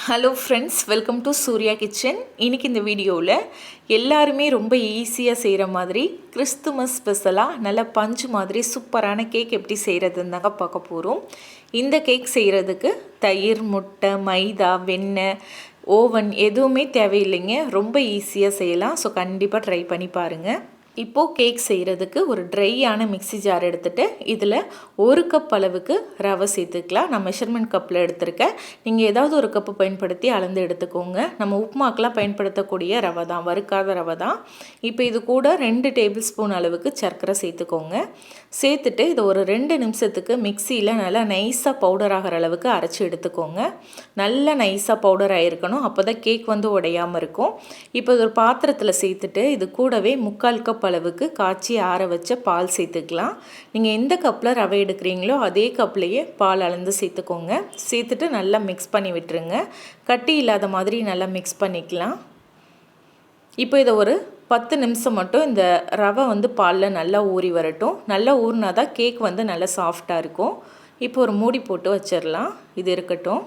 Hello friends, welcome to Surya kitchen. இன்றைக்கி இந்த வீடியோவில் எல்லாருமே ரொம்ப ஈஸியாக செய்கிற மாதிரி கிறிஸ்துமஸ் ஸ்பெஷலாக நல்ல பஞ்சு மாதிரி சூப்பரான கேக் எப்படி செய்கிறதுன்னு தாங்க பார்க்க போகிறோம். இந்த கேக் செய்கிறதுக்கு தயிர், முட்டை, மைதா, வெண்ணெய், ஓவன் எதுவுமே தேவையில்லைங்க. ரொம்ப ஈஸியாக செய்யலாம். ஸோ கண்டிப்பாக ட்ரை பண்ணி பாருங்கள். இப்போது கேக் செய்கிறதுக்கு ஒரு ட்ரையான மிக்ஸி ஜார் எடுத்துகிட்டு இதில் 1 கப் அளவுக்கு ரவை சேர்த்துக்கலாம். நான் மெஷர்மெண்ட் கப்பில் எடுத்திருக்கேன். நீங்கள் ஏதாவது ஒரு கப்பு பயன்படுத்தி அளந்து எடுத்துக்கோங்க. நம்ம உப்புமாக்கெலாம் பயன்படுத்தக்கூடிய ரவை தான், வறுக்காத ரவை தான். இப்போ இது கூட 2 டேபிள் ஸ்பூன் அளவுக்கு சர்க்கரை சேர்த்துக்கோங்க. சேர்த்துட்டு இதை ஒரு 2 நிமிஷத்துக்கு மிக்சியில் நல்லா நைஸாக பவுடர் ஆகிற அளவுக்கு அரைச்சி எடுத்துக்கோங்க. நல்லா நைஸாக பவுடர் ஆகிருக்கணும். அப்போ தான் கேக் உடையாமல் இருக்கும். இப்போ இது ஒரு பாத்திரத்தில் சேர்த்துட்டு இது கூடவே 3/4 கப் அளவுக்கு காய்ச்சி ஆற வச்ச பால் சேர்த்துக்கலாம். நீங்கள் எந்த கப்பில் ரவை எடுக்கிறீங்களோ அதே கப்லேயே பால் அளந்து சேர்த்துக்கோங்க. சேர்த்துட்டு நல்லா மிக்ஸ் பண்ணி விட்டுருங்க. கட்டி இல்லாத மாதிரி நல்லா மிக்ஸ் பண்ணிக்கலாம். இப்போ இதை ஒரு 10 நிமிஷம் மட்டும் இந்த ரவை பாலில் நல்லா ஊறி வரட்டும். நல்லா ஊறினா தான் கேக் நல்லா சாஃப்டாக இருக்கும். இப்போ ஒரு மூடி போட்டு வச்சிடலாம். இது இருக்கட்டும்.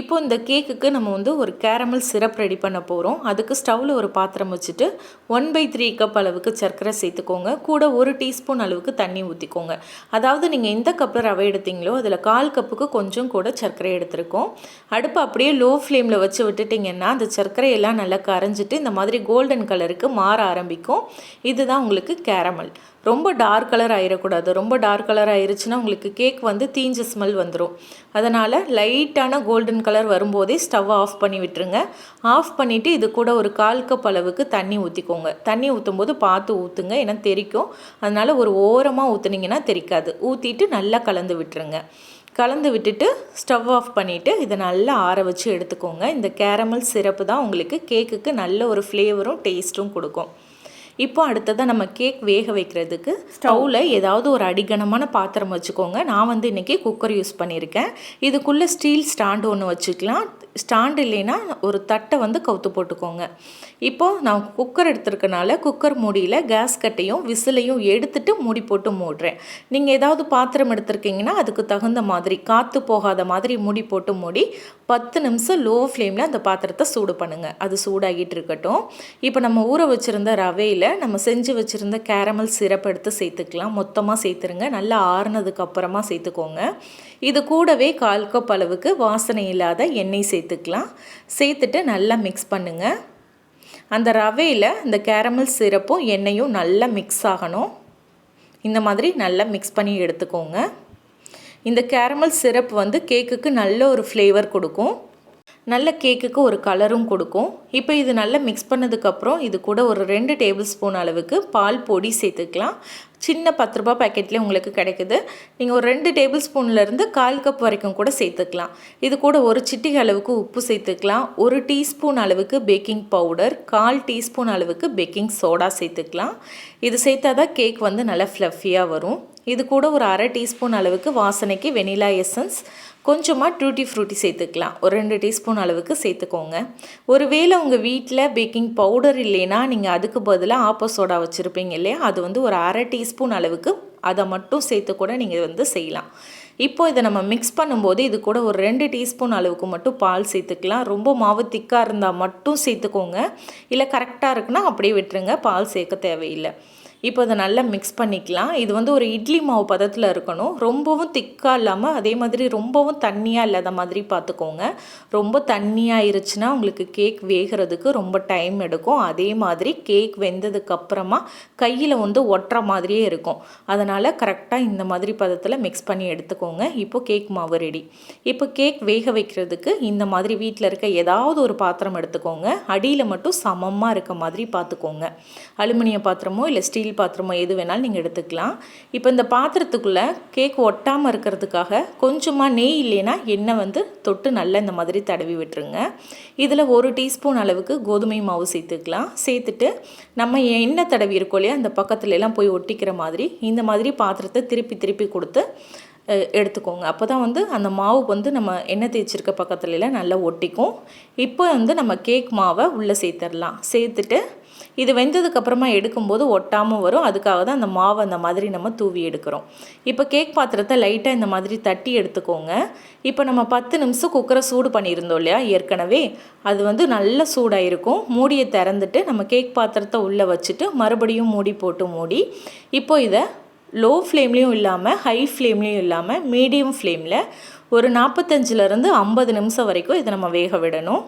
இப்போ இந்த கேக்குக்கு நம்ம ஒரு கேரமல் சிரப் ரெடி பண்ண போகிறோம். அதுக்கு ஸ்டவ்வில் ஒரு பாத்திரம் வச்சுட்டு 1/3 கப் அளவுக்கு சர்க்கரை சேர்த்துக்கோங்க. கூட 1 டீஸ்பூன் அளவுக்கு தண்ணி ஊற்றிக்கோங்க. அதாவது நீங்கள் எந்த கப்பில் ரவை எடுத்தீங்களோ அதில் 1/4 கப்புக்கு கொஞ்சம் கூட சர்க்கரை எடுத்துருக்கோம். அடுப்பு அப்படியே லோ ஃப்ளேமில் வச்சு விட்டுட்டிங்கன்னா அந்த சர்க்கரையெல்லாம் நல்லா கரைஞ்சிட்டு இந்த மாதிரி கோல்டன் கலருக்கு மாற ஆரம்பிக்கும். இதுதான் உங்களுக்கு கேரமல். ரொம்ப டார்க் கலர் ஆகிடக்கூடாது. ரொம்ப டார்க் கலர் ஆயிடுச்சுன்னா உங்களுக்கு கேக் தீஞ்ச ஸ்மெல் வந்துடும். அதனால் லைட்டான கோல்டன் கலர் வரும்போதே ஸ்டவ் ஆஃப் பண்ணி விட்டுருங்க. ஆஃப் பண்ணிவிட்டு இது கூட ஒரு 1/4 கப் அளவுக்கு தண்ணி ஊற்றிக்கோங்க. தண்ணி ஊற்றும் போது பார்த்து ஊற்றுங்க, ஏன்னா தெறிக்கும். அதனால் ஒரு ஓரமாக ஊற்றுனீங்கன்னா தெறிக்காது. ஊற்றிட்டு நல்லா கலந்து விட்டுருங்க. கலந்து விட்டுட்டு ஸ்டவ் ஆஃப் பண்ணிவிட்டு இதை நல்லா ஆற வச்சு எடுத்துக்கோங்க. இந்த கேரமல் சிரப்பு தான் உங்களுக்கு கேக்குக்கு நல்ல ஒரு ஃப்ளேவரும் டேஸ்ட்டும் கொடுக்கும். இப்போ அடுத்ததாக நம்ம கேக் வேக வைக்கிறதுக்கு ஸ்டவ்வில் ஏதாவது ஒரு அடிகனமான பாத்திரம் வச்சுக்கோங்க. நான் இன்றைக்கி குக்கர் யூஸ் பண்ணியிருக்கேன். இதுக்குள்ளே ஸ்டீல் ஸ்டாண்டு ஒன்று வச்சுக்கலாம். ஸ்டாண்டு இல்லைன்னா ஒரு தட்டை கவுத்து போட்டுக்கோங்க. இப்போது நான் குக்கர் எடுத்துருக்கனால குக்கர் மூடியில் கேஸ் கட்டையும் விசிலையும் எடுத்துகிட்டு மூடி போட்டு மூடுறேன். நீங்கள் ஏதாவது பாத்திரம் எடுத்துருக்கீங்கன்னா அதுக்கு தகுந்த மாதிரி காற்று போகாத மாதிரி மூடி போட்டு மூடி 10 நிமிஷம் லோ ஃப்ளேமில் அந்த பாத்திரத்தை சூடு பண்ணுங்கள். அது சூடாகிட்டு இருக்கட்டும். இப்போ நம்ம ஊற வச்சுருந்த ரவையில் நம்ம செஞ்சு வச்சுருந்த கேரமல் சிரப் எடுத்து சேர்த்துக்கலாம். மொத்தமாக சேர்த்துருங்க. நல்லா ஆறுனதுக்கு அப்புறமா சேர்த்துக்கோங்க. இது கூடவே 1/4 கப் அளவுக்கு வாசனை இல்லாத எண்ணெய் சேர்த்துக்கலாம். சேர்த்துட்டு நல்லா மிக்ஸ் பண்ணுங்கள். அந்த ரவையில் இந்த கேரமல் சிரப்பும் எண்ணெயும் நல்லா மிக்ஸ் ஆகணும். இந்த மாதிரி நல்லா மிக்ஸ் பண்ணி எடுத்துக்கோங்க. இந்த கேரமல் சிரப் கேக்குக்கு நல்ல ஒரு ஃப்ளேவர் கொடுக்கும். நல்ல கேக்குக்கு ஒரு கலரும் கொடுக்கும். இப்போ இது நல்லா மிக்ஸ் பண்ணதுக்கப்புறம் இது கூட ஒரு 2 டேபிள் ஸ்பூன் அளவுக்கு பால் பொடி சேர்த்துக்கலாம். சின்ன 10 ரூபா பேக்கெட்லேயே உங்களுக்கு கிடைக்குது. நீங்கள் ஒரு 2 டேபிள் ஸ்பூன்லேருந்து 1/4 கப் வரைக்கும் கூட சேர்த்துக்கலாம். இது கூட ஒரு சிட்டிகை அளவுக்கு உப்பு சேர்த்துக்கலாம். 1 டீஸ்பூன் அளவுக்கு பேக்கிங் பவுடர், 1/4 டீஸ்பூன் அளவுக்கு பேக்கிங் சோடா சேர்த்துக்கலாம். இது சேர்த்தா தான் கேக் நல்லா ஃப்ளஃபியாக வரும். இது கூட ஒரு 1/2 டீஸ்பூன் அளவுக்கு வாசனைக்கு வெனிலா எசன்ஸ், கொஞ்சமாக டூட்டி ஃப்ரூட்டி சேர்த்துக்கலாம். ஒரு 2 டீஸ்பூன் அளவுக்கு சேர்த்துக்கோங்க. ஒருவேளை உங்கள் வீட்டில் பேக்கிங் பவுடர் இல்லைன்னா நீங்கள் அதுக்கு பதிலாக ஆப்போ சோடா வச்சுருப்பீங்க இல்லையா, அது ஒரு 1/2 டீஸ்பூன் அளவுக்கு அதை மட்டும் சேர்த்து கூட நீங்கள் செய்யலாம். இப்போ இதை நம்ம மிக்ஸ் பண்ணும்போது இது கூட ஒரு 2 டீஸ்பூன் அளவுக்கு மட்டும் பால் சேர்த்துக்கலாம். ரொம்ப மாவு திக்காக இருந்தால் மட்டும் சேர்த்துக்கோங்க. இல்லை கரெக்டாக இருக்குன்னா அப்படியே விட்டுருங்க, பால் சேர்க்க தேவையில்லை. இப்போ அதை நல்லா மிக்ஸ் பண்ணிக்கலாம். இது ஒரு இட்லி மாவு பதத்தில் இருக்கணும். ரொம்பவும் திக்காக இல்லாமல் அதே மாதிரி ரொம்பவும் தண்ணியாக இல்லாத மாதிரி பார்த்துக்கோங்க. ரொம்ப தண்ணியாகிருச்சுன்னா உங்களுக்கு கேக் வேகிறதுக்கு ரொம்ப டைம் எடுக்கும். அதே மாதிரி கேக் வெந்ததுக்கப்புறமா கையில் ஒட்டுற மாதிரியே இருக்கும். அதனால் கரெக்டாக இந்த மாதிரி பதத்தில் மிக்ஸ் பண்ணி எடுத்துக்கோங்க. இப்போது கேக் மாவு ரெடி. இப்போ கேக் வேக வைக்கிறதுக்கு இந்த மாதிரி வீட்டில் இருக்க ஏதாவது ஒரு பாத்திரம் எடுத்துக்கோங்க. அடியில் மட்டும் சமமாக இருக்க மாதிரி பார்த்துக்கோங்க. அலுமினிய பாத்திரமோ இல்லை ஸ்டீல் பாத்திரமோ எது வேணாலும் நீங்கள் எடுத்துக்கலாம். இப்போ இந்த பாத்திரத்துக்குள்ளே கேக் ஒட்டாமல் இருக்கிறதுக்காக கொஞ்சமாக நெய் இல்லைன்னா எண்ணெய் தொட்டு நல்லா இந்த மாதிரி தடவி விட்டுருங்க. இதில் 1 டீஸ்பூன் அளவுக்கு கோதுமை மாவு சேர்த்துக்கலாம். சேர்த்துட்டு நம்ம எண்ணெய் தடவி இருக்கோம் இல்லையா, அந்த பக்கத்துல எல்லாம் போய் ஒட்டிக்கிற மாதிரி இந்த மாதிரி பாத்திரத்தை திருப்பி திருப்பி கொடுத்து எடுத்துக்கோங்க. அப்போ தான் வந்து அந்த மாவு வந்து நம்ம எண்ணெய் தேய்ச்சிருக்க பக்கத்துலலாம் நல்லா ஒட்டிக்கும். இப்போ வந்து நம்ம கேக் மாவை உள்ளே சேர்த்துடலாம். சேர்த்துட்டு இது வெந்ததுக்கப்புறமா எடுக்கும்போது ஒட்டாமல் வரும். அதுக்காக தான் அந்த மாவை அந்த மாதிரி நம்ம தூவி எடுக்கிறோம். இப்போ கேக் பாத்திரத்தை லைட்டாக இந்த மாதிரி தட்டி எடுத்துக்கோங்க. இப்போ நம்ம 10 நிமிஷம் குக்கரை சூடு பண்ணியிருந்தோம் இல்லையா ஏற்கனவே, அது வந்து நல்ல சூடாக இருக்கும். மூடியை திறந்துட்டு நம்ம கேக் பாத்திரத்தை உள்ளே வச்சுட்டு மறுபடியும் மூடி போட்டு மூடி இப்போ இதை லோ ஃப்ளேம்லேயும் இல்லாமல் ஹை ஃப்ளேம்லேயும் இல்லாமல் மீடியம் ஃப்ளேமில் ஒரு 45லேருந்து 50 நிமிஷம் வரைக்கும் இதை நம்ம வேக விடணும்.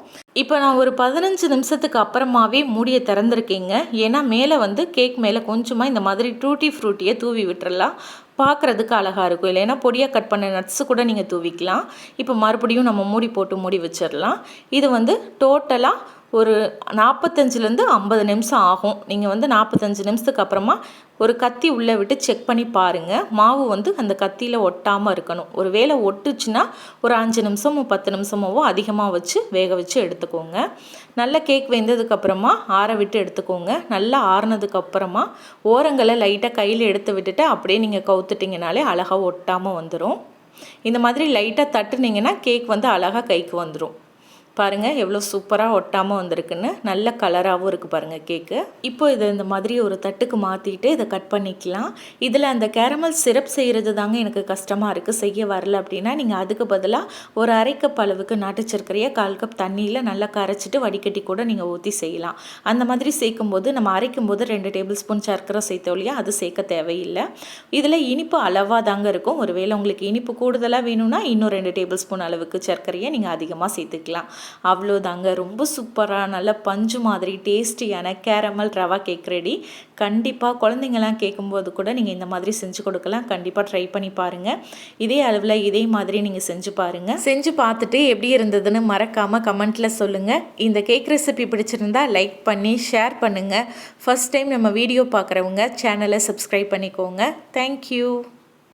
இப்போ நான் ஒரு 15 நிமிஷத்துக்கு அப்புறமாவே மூடியை திறந்துருக்கேங்க. ஏன்னா மேலே வந்து கேக் மேலே கொஞ்சமாக இந்த மாதிரி டூட்டி ஃப்ரூட்டியை தூவி விட்டுறலாம். பார்க்குறதுக்கு அழகாக இருக்கும். இல்லைன்னா பொடியாக கட் பண்ண நட்ஸு கூட நீங்கள் தூவிக்கலாம். இப்போ மறுபடியும் நம்ம மூடி போட்டு மூடி வச்சிடலாம். இது வந்து டோட்டலாக ஒரு 45லேருந்து 50 நிமிஷம் ஆகும். நீங்கள் வந்து 45 நிமிஷத்துக்கு அப்புறமா ஒரு கத்தி உள்ளே விட்டு செக் பண்ணி பாருங்கள். மாவு வந்து அந்த கத்தியில் ஒட்டாமல் இருக்கணும். ஒரு வேளை ஒட்டுச்சுன்னா ஒரு 5 நிமிஷமோ 10 நிமிஷமோ அதிகமாக வச்சு வேக வச்சு எடுத்துக்கோங்க. நல்ல கேக் வெந்ததுக்கப்புறமா ஆற விட்டு எடுத்துக்கோங்க. நல்லா ஆறுனதுக்கப்புறமா ஓரங்களை லைட்டாக கையில் எடுத்து விட்டுட்டு அப்படியே நீங்கள் கவுத்துட்டிங்கனாலே அழகாக ஒட்டாமல் வந்துடும். இந்த மாதிரி லைட்டாக தட்டுனீங்கன்னா கேக் வந்து அழகாக கைக்கு வந்துடும். பாருங்கள் எவ்வளோ சூப்பராக ஒட்டாமல் வந்திருக்குன்னு. நல்ல கலராகவும் இருக்குது பாருங்கள் கேக்கு. இப்போ இதை இந்த மாதிரி ஒரு தட்டுக்கு மாற்றிட்டு இதை கட் பண்ணிக்கலாம். இதில் அந்த கேரமல் சிரப் செய்கிறது தாங்க எனக்கு கஷ்டமாக இருக்குது. செய்ய வரல அப்படின்னா நீங்கள் அதுக்கு பதிலாக ஒரு 1/2 கப் அளவுக்கு நாட்டு சர்க்கரையை 1/4 கப் தண்ணியில் நல்லா கரைச்சிட்டு வடிகட்டி கூட நீங்கள் ஊற்றி செய்யலாம். அந்த மாதிரி சேர்க்கும்போது நம்ம அரைக்கும் போது 2 டேபிள் ஸ்பூன் சர்க்கரை சேர்த்தோம் இல்லையா, அது சேர்க்க தேவையில்லை. இதில் இனிப்பு அளவாக தாங்க இருக்கும். ஒருவேளை உங்களுக்கு இனிப்பு கூடுதலாக வேணும்னா இன்னும் 2 டேபிள் ஸ்பூன் அளவுக்கு சர்க்கரையை நீங்கள் அதிகமாக சேர்த்துக்கலாம். அவ்வளோதாங்க. ரொம்ப சூப்பராக நல்ல பஞ்சு மாதிரி டேஸ்டியான கேரமல் ரவா கேக் ரெடி. கண்டிப்பாக குழந்தைங்கள்லாம் கேட்கும்போது கூட நீங்கள் இந்த மாதிரி செஞ்சு கொடுக்கலாம். கண்டிப்பாக ட்ரை பண்ணி பாருங்கள். இதே அளவில் இதே மாதிரி நீங்கள் செஞ்சு பாருங்கள். செஞ்சு பார்த்துட்டு எப்படி இருந்ததுன்னு மறக்காமல் கமெண்ட்டில் சொல்லுங்கள். இந்த கேக் ரெசிபி பிடிச்சிருந்தா லைக் பண்ணி ஷேர் பண்ணுங்கள். ஃபஸ்ட் டைம் நம்ம வீடியோ பார்க்குறவங்க சேனலை சப்ஸ்கிரைப் பண்ணிக்கோங்க. தேங்க்யூ.